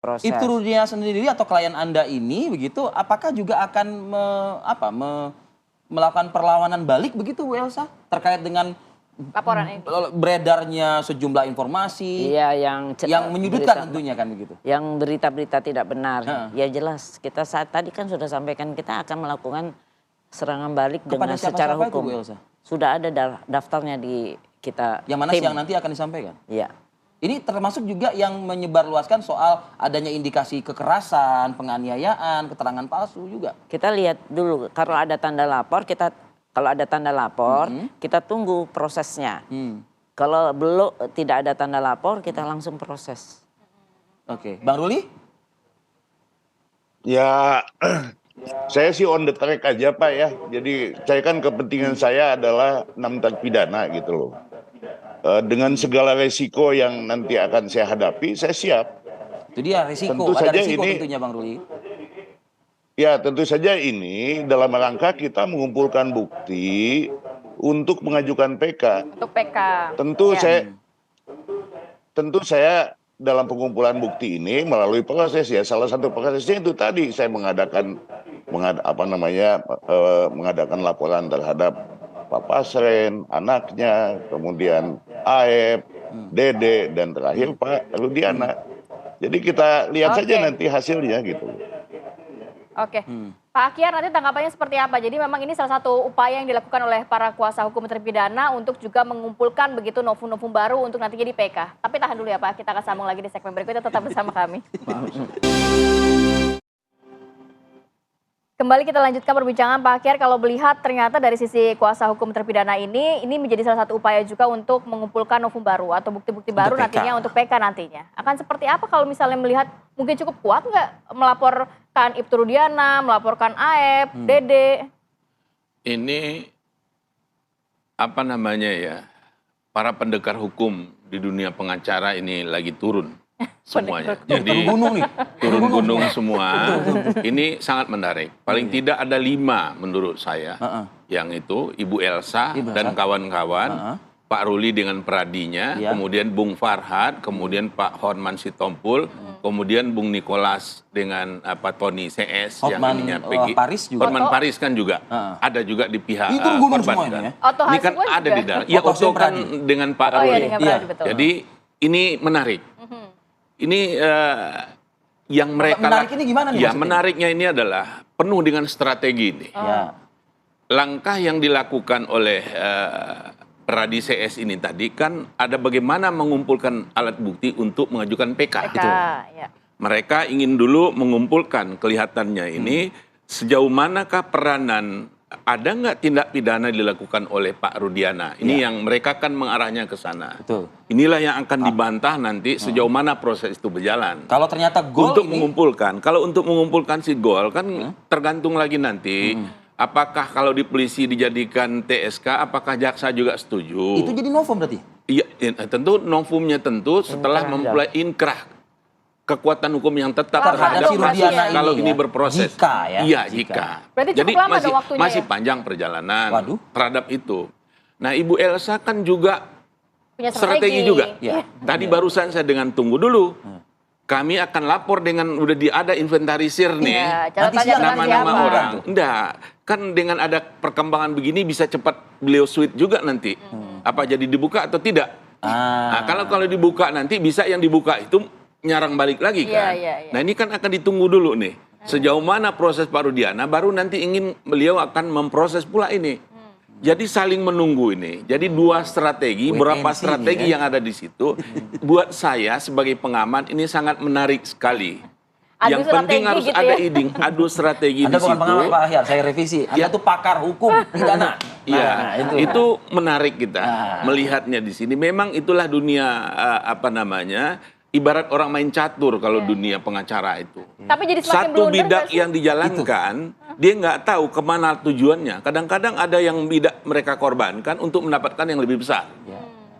Proses. Ibtu Rudiana sendiri atau klien Anda ini begitu, apakah juga akan melakukan perlawanan balik begitu Bu Elsa? Terkait dengan Laporan ini. beredarnya sejumlah informasi Iya, yang menyudutkan tentunya kan begitu. Yang berita-berita tidak benar. Heeh. Ya jelas, kita saat tadi kan sudah sampaikan kita akan melakukan serangan balik Kepada dengan secara siapa-siapa itu, hukum. Bu Elsa? Sudah ada daftarnya di kita. Yang mana tim. yang nanti akan disampaikan? Iya. Ini termasuk juga yang menyebarluaskan soal adanya indikasi kekerasan, penganiayaan, keterangan palsu juga. Kita lihat dulu kalau ada tanda lapor kita tunggu prosesnya. Kalau belum tidak ada tanda lapor kita langsung proses. Oke, Bang Ruli? Ya, saya sih on the track aja Pak ya. Jadi saya kan kepentingan saya adalah 6 terpidana gitu loh. Dengan segala resiko yang nanti akan saya hadapi, saya siap. Itu dia resiko, Tentu ada saja resiko ini- tentunya Bang Ruli. Ya tentu saja ini dalam rangka kita mengumpulkan bukti untuk mengajukan PK. Untuk PK. Tentu saya dalam pengumpulan bukti ini melalui proses ya. Salah satu prosesnya itu tadi saya mengadakan laporan terhadap Pak Pasren, anaknya, kemudian Aep, Dede, dan terakhir Pak Rudiana. Jadi kita lihat saja nanti hasilnya gitu. Oke. Pak Akyar, nanti tanggapannya seperti apa? Jadi memang ini salah satu upaya yang dilakukan oleh para kuasa hukum terpidana untuk juga mengumpulkan begitu novum-novum baru untuk nantinya di PK. Tapi tahan dulu ya Pak, kita akan sambung lagi di segmen berikutnya, tetap bersama kami. Kembali kita lanjutkan perbincangan Pak Akyar, kalau melihat ternyata dari sisi kuasa hukum terpidana ini menjadi salah satu upaya juga untuk mengumpulkan novum baru atau bukti-bukti baru PK. nantinya untuk PK nantinya. Akan seperti apa kalau misalnya melihat mungkin cukup kuat nggak melaporkan Ibtu Rudiana, melaporkan Aep, Dede? Ini apa namanya ya, para pendekar hukum di dunia pengacara ini lagi turun semuanya. Jadi turun gunung semua. Ini sangat menarik. Paling tidak ada 5 menurut saya. Yang itu Ibu Elsa dan kawan-kawan, Pak Ruli dengan Pradinya, kemudian Bung Farhad, kemudian Pak Horman Sitompul, kemudian Bung Nikolas dengan Tony CS yang Hotman, ininya Peggy. Paris juga. Hotman Paris kan juga ada juga di pihak Ini turun gunung korban semua kan. ini ya? Oto Ini kan Hasibuan ada juga? di dalam. Ya Oto Oto kan Pradi. dengan Pak Oh iya, Ruli. dengan Pradi, betul. Jadi ini menarik. Ini yang mereka Menarik ini gimana nih ya maksudnya? menariknya ini adalah penuh dengan strategi ini. Ya. Langkah yang dilakukan oleh Pradi CS ini tadi kan ada bagaimana mengumpulkan alat bukti untuk mengajukan PK. PK, ya. Mereka ingin dulu mengumpulkan kelihatannya ini sejauh manakah peranan, ada nggak tindak pidana dilakukan oleh Pak Rudiana. Ini yang mereka kan mengarahnya ke sana. Betul. Inilah yang akan dibantah nanti sejauh mana proses itu berjalan. Kalau ternyata gol Untuk ini mengumpulkan, kalau untuk mengumpulkan si gol kan tergantung lagi nanti. Apakah kalau di polisi dijadikan TSK, apakah jaksa juga setuju? itu jadi novum berarti. Iya, tentu novumnya tentu setelah memulai inkrah kekuatan hukum yang tetap Terhadap si Rudiana ini kalau ya. ini berproses. Jika ya, Iya, jika. jika. Berarti cukup Jadi lama dong waktunya masih ya? panjang perjalanan Waduh. terhadap itu. Nah, Ibu Elsa kan juga Punya strategi juga. Ya. Tadi barusan saya dengan tunggu dulu. Kami akan lapor dengan udah ada inventarisir nih. Iya, Nanti catatannya siang dengan Nama-nama siapa? orang. Enggak. Kan dengan ada perkembangan begini bisa cepat beliau sweet juga nanti. Apa jadi dibuka atau tidak? Nah, kalau dibuka nanti bisa yang dibuka itu nyarang balik lagi kan. Iya. Nah, ini kan akan ditunggu dulu nih. Sejauh mana proses Pak Rudiana, baru nanti beliau akan memproses pula ini. Jadi saling menunggu ini. Jadi 2 strategi, Wait berapa and see strategi ya. yang ada di situ. Buat saya sebagai pengamat ini sangat menarik sekali. Adu Yang penting strategi harus gitu ada ya. adu strategi Anda di bukan situ. pengamat Pak Ahyar, saya revisi. Anda tuh pakar hukum pidana. Iya, Nah, itu menarik kita Nah. melihatnya di sini. Memang itulah dunia ibarat orang main catur kalau dunia pengacara itu. Tapi jadi semakin Satu blunder bidak nggak sih? yang dijalankan, dia nggak tahu kemana tujuannya. Kadang-kadang ada yang bidak mereka korbankan untuk mendapatkan yang lebih besar.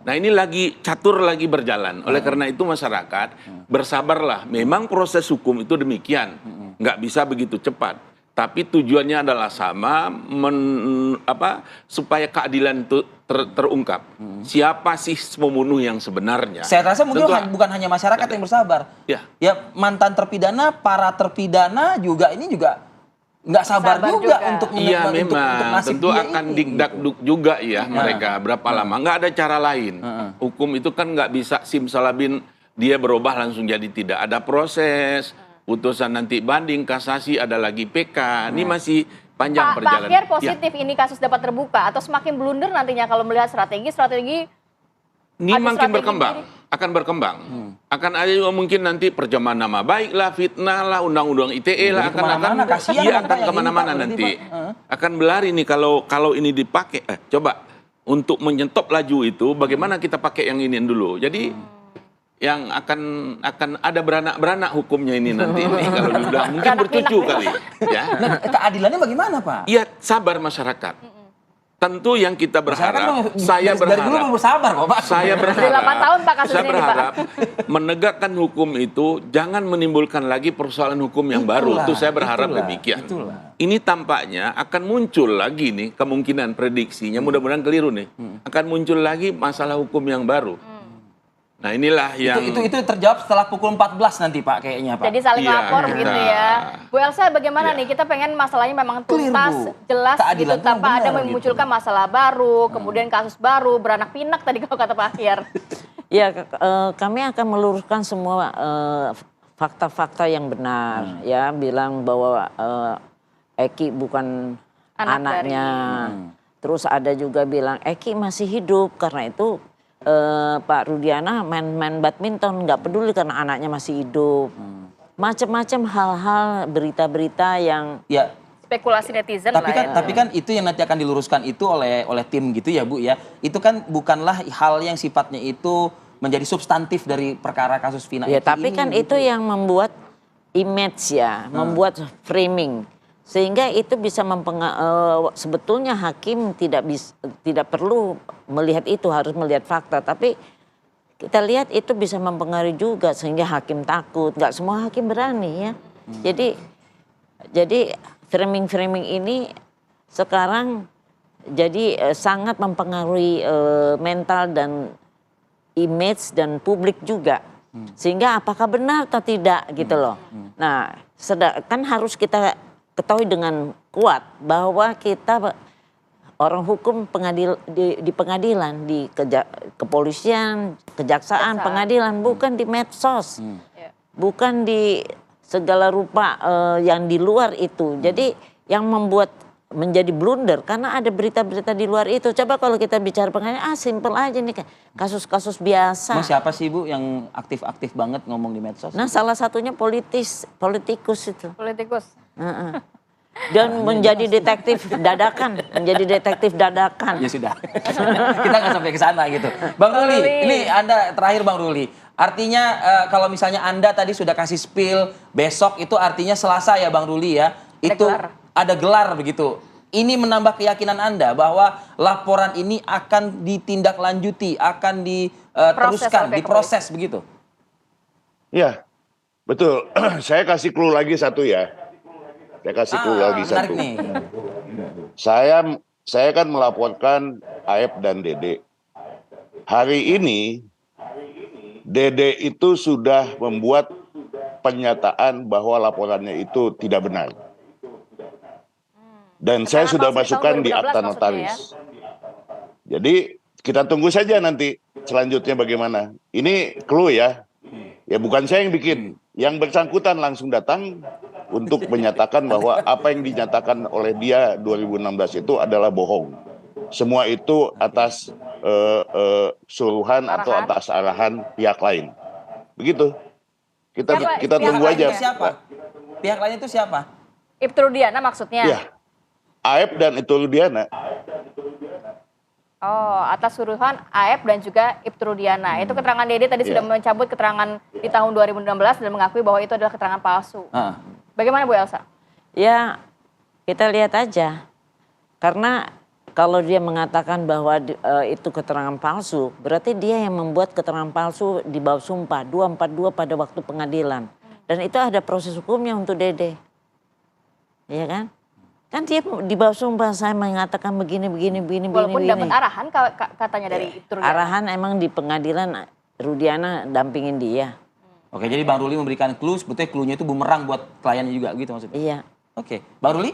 Nah, ini lagi catur lagi berjalan. Oleh karena itu masyarakat bersabarlah. Memang proses hukum itu demikian, nggak bisa begitu cepat. tapi tujuannya adalah sama, supaya keadilan itu terungkap. Siapa sih pembunuh yang sebenarnya? Saya rasa mungkin Tentu- bukan hanya masyarakat yang bersabar. Ya. Ya mantan terpidana, para terpidana juga ini juga nggak sabar Sabar juga juga. untuk Iya untuk memang, nasib tentu dia akan ini, dikdakduk juga ya mereka berapa lama. Nggak ada cara lain. Hukum itu kan nggak bisa simsalabim dia berubah langsung jadi tidak. Ada proses, putusan nanti banding, kasasi, ada lagi PK. Ini masih panjang Pak perjalanan. Akhir Ya. positif ini kasus dapat terbuka atau semakin blunder nantinya kalau melihat strategi Ini ada makin strategi berkembang, sendiri. akan berkembang. Akan ada juga mungkin nanti percemahan nama baik lah, fitnah lah, undang-undang ITE lah, Jadi kemana-mana, kasihan iya kan, Pak, akan yang ini, kemana-mana Pak, nanti. berarti, Pak. Akan berlari nih kalau ini dipakai. Coba untuk menyetop laju itu, bagaimana kita pakai yang ini dulu. Jadi yang akan ada beranak-beranak hukumnya ini nanti ini kalau sudah mungkin Beranak bercucu pinak. kali, ya. Nah, keadilannya bagaimana, Pak? Iya, sabar masyarakat. Tentu yang kita Masyarakat berharap, memang saya dari dulu berharap memang bersabar kok, Pak. saya Dari berharap, 8 tahun, Pak, kasus saya ini, Pak. berharap menegakkan hukum itu jangan menimbulkan lagi persoalan hukum yang baru. Itulah, Itu saya berharap itulah, demikian. itulah. Ini tampaknya akan muncul lagi nih kemungkinan prediksinya, mudah-mudahan keliru nih. Akan muncul lagi masalah hukum yang baru. Nah inilah yang Itu terjawab setelah pukul 14 nanti, Pak, kayaknya, Pak. Jadi saling Iya, lapor begitu ya. Bu Elsa bagaimana Iya. nih? Kita pengen masalahnya memang Clear, tuntas, Bu. jelas Keadilan gitu tuh tanpa benar, ada gitu. memunculkan masalah baru, kemudian kasus baru, beranak pinak tadi kalau kata Pak Akhir. Ya, kami akan meluruskan semua fakta-fakta yang benar, ya, bilang bahwa Eki bukan Anak anaknya. Terus ada juga bilang Eki masih hidup, karena itu Pak Rudiana main badminton, nggak peduli karena anaknya masih hidup. Macam-macam hal-hal, berita-berita yang Ya, Spekulasi netizen tapi lah kan ya. tapi kan itu yang nanti akan diluruskan itu oleh tim gitu ya, Bu ya. Itu kan bukanlah hal yang sifatnya itu menjadi substantif dari perkara kasus Vina ya, Eki tapi ini, kan gitu. itu yang membuat image ya, membuat framing, sehingga itu bisa sebetulnya hakim tidak perlu melihat itu, harus melihat fakta, tapi kita lihat itu bisa mempengaruhi juga sehingga hakim takut. Nggak semua hakim berani ya. Jadi framing ini sekarang jadi sangat mempengaruhi mental dan image dan publik juga. Sehingga apakah benar atau tidak gitu loh. Nah, kan harus kita ketahui dengan kuat bahwa kita orang hukum di pengadilan, di kepolisian, kejaksaan, pengadilan, bukan di medsos. Bukan di segala rupa yang di luar itu. Jadi yang membuat menjadi blunder karena ada berita-berita di luar itu. Coba kalau kita bicara pengadilan, simpel aja nih, kasus-kasus biasa. Emang siapa sih, Bu, yang aktif-aktif banget ngomong di medsos? Nah, salah satunya politikus itu. Politikus. Dan menjadi detektif dadakan, Ya sudah, kita nggak sampai ke sana gitu. Bang Ruli, ini Anda terakhir Bang Ruli. Artinya kalau misalnya Anda tadi sudah kasih spill, besok itu artinya Selasa ya Bang Ruli ya. Itu ada gelar begitu. Ini menambah keyakinan Anda bahwa laporan ini akan ditindaklanjuti, akan diteruskan, diproses begitu. Ya, betul. Saya kasih clue lagi satu ya. Saya kasih clue lagi Menarik satu. nih. Saya kan melaporkan Aep dan Dede. Hari ini Dede itu sudah membuat pernyataan bahwa laporannya itu tidak benar. Dan saya Keterangan sudah palsu masukkan tahun di 2016 akta maksudnya notaris. Jadi kita tunggu saja nanti selanjutnya bagaimana. Ini clue ya. Ya bukan saya yang bikin. Yang bersangkutan langsung datang untuk menyatakan bahwa apa yang dinyatakan oleh dia 2016 itu adalah bohong. Semua itu atas suruhan atau atas arahan pihak lain. Begitu. Kita tunggu aja. Siapa? Pihak lain itu siapa? Ibtu Rudiana maksudnya? Ya. Aep dan itu Rudiana. Oh, atas suruhan Aep dan juga Ibtu Rudiana. Itu keterangan Dede tadi sudah mencabut keterangan di tahun 2016 dan mengakui bahwa itu adalah keterangan palsu. Bagaimana Bu Elsa? Ya, kita lihat aja. Karena kalau dia mengatakan bahwa itu keterangan palsu, berarti dia yang membuat keterangan palsu di bawah sumpah 242 pada waktu pengadilan. Dan itu ada proses hukumnya untuk Dede. Iya kan? Kan dia di bawah sumpah saya mengatakan begini. Walaupun dapat arahan katanya dari Rudiana. Arahan emang di pengadilan Rudiana dampingin dia. Oke, jadi Bang Ruli memberikan clue, sebetulnya clue-nya itu bumerang buat kliennya juga gitu maksudnya. Iya. Oke, Bang Ruli?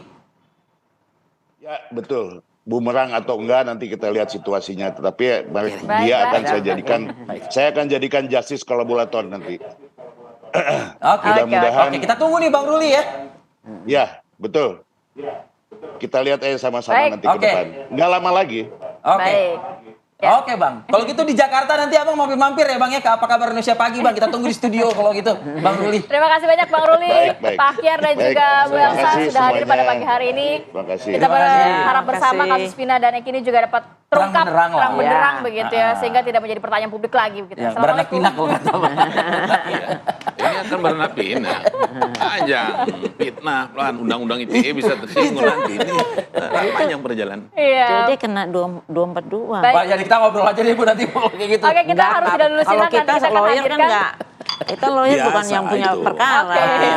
Ya betul. Bumerang atau enggak nanti kita lihat situasinya. Tetapi dia akan saya akan jadikan justice kolaborator nanti. Oke, Mudah-mudahan. Oke, kita tunggu nih Bang Ruli ya. Ya betul. Kita lihat aja sama-sama nanti ke Oke. depan. Nggak lama lagi. Oke. Baik. Ya. Oke Bang, kalau gitu di Jakarta nanti Abang mampir-mampir ya Bang ya ke Apa Kabar Indonesia Pagi Bang. Kita tunggu di studio kalau gitu Bang Ruli. Terima kasih banyak Bang Ruli, Baik. Pak Akyar dan Baik. juga Bu Terima Elsa kasih sudah hadir pada semuanya. pagi hari ini. Terima kasih. Kita Terima kasih. berharap bersama Terima kasih. kasus Vina dan Eki ini juga dapat terungkap, Terang benderang lah. terang benderang Ya. begitu ya, sehingga tidak menjadi pertanyaan publik lagi begitu. Ya, beranak pinak kalau kata Bang. Ini akan beranak pinak. Panjang, fitnah, pelan. Undang-undang ITE bisa tersinggung nanti. Ini panjang perjalanan. Iya. Jadi dia kena 242. Baik. Pak, jadi kita ngobrol aja deh Bu nanti kalau kayak gitu. Oke, kita Enggak, harus Pak. sudah dulu Kalau silakan. kita Kita akan lawyer kan hadirkan. enggak. Kita lawyer bukan Biasa yang punya itu. perkara. Oke.